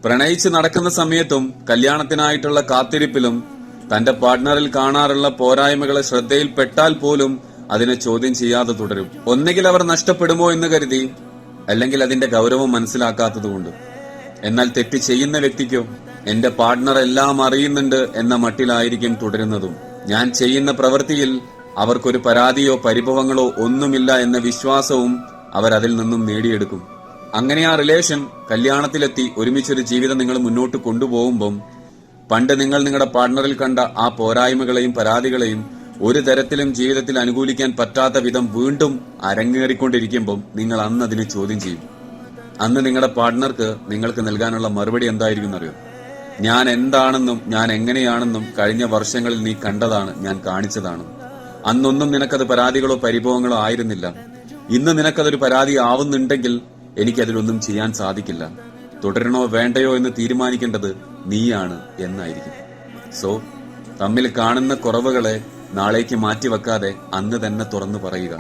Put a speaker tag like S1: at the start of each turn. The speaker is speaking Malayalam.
S1: പ്രണയിച്ച് നടക്കുന്ന സമയത്തും കല്യാണത്തിനായിട്ടുള്ള കാത്തിരിപ്പിലും തന്റെ പാർട്ട്ണറിൽ കാണാറുള്ള പോരായ്മകളെ ശ്രദ്ധയിൽപ്പെട്ടാൽ പോലും അതിനെ ചോദ്യം ചെയ്യാതെ തുടരും. ഒന്നുകിൽ അവർ നഷ്ടപ്പെടുമോ എന്ന് കരുതി, അല്ലെങ്കിൽ അതിന്റെ ഗൗരവം മനസ്സിലാക്കാത്തതുകൊണ്ട്. എന്നാൽ തെറ്റ് ചെയ്യുന്ന വ്യക്തിക്കോ എന്റെ പാർട്ട്ണർ എല്ലാം അറിയുന്നുണ്ട് എന്ന മട്ടിലായിരിക്കും തുടരുന്നതും. ഞാൻ ചെയ്യുന്ന പ്രവൃത്തിയിൽ അവർക്കൊരു പരാതിയോ പരിഭവങ്ങളോ ഒന്നുമില്ല എന്ന വിശ്വാസവും അവർ അതിൽ നിന്നും നേടിയെടുക്കും. അങ്ങനെ ആ റിലേഷൻ കല്യാണത്തിലെത്തി ഒരുമിച്ചൊരു ജീവിതം നിങ്ങൾ മുന്നോട്ട് കൊണ്ടുപോകുമ്പം പണ്ട് നിങ്ങൾ നിങ്ങളുടെ പാർട്ട്ണറിൽ കണ്ട ആ പോരായ്മകളെയും പരാതികളെയും ഒരു തരത്തിലും ജീവിതത്തിൽ അനുകൂലിക്കാൻ പറ്റാത്ത വിധം വീണ്ടും അരങ്ങേറിക്കൊണ്ടിരിക്കുമ്പം നിങ്ങൾ അന്ന് അതിനെ ചോദ്യം ചെയ്യും. അന്ന് നിങ്ങളുടെ പാർട്ട്ണർക്ക് നിങ്ങൾക്ക് നൽകാനുള്ള മറുപടി എന്തായിരിക്കും എന്നറിയോ? ഞാൻ എന്താണെന്നും ഞാൻ എങ്ങനെയാണെന്നും കഴിഞ്ഞ വർഷങ്ങളിൽ നീ കണ്ടതാണ്, ഞാൻ കാണിച്ചതാണ്. അന്നൊന്നും നിനക്കത് പരാതികളോ പരിഭവങ്ങളോ ആയിരുന്നില്ല. ഇന്ന് നിനക്കതൊരു പരാതി ആവുന്നുണ്ടെങ്കിൽ എനിക്കതിലൊന്നും ചെയ്യാൻ സാധിക്കില്ല. തുടരണോ വേണ്ടയോ എന്ന് തീരുമാനിക്കേണ്ടത് നീയാണ് എന്നായിരിക്കും. സോ തമ്മിൽ കാണുന്ന കുറവുകളെ നാളേക്ക് മാറ്റിവെക്കാതെ അന്ന് തന്നെ തുറന്നു പറയുക.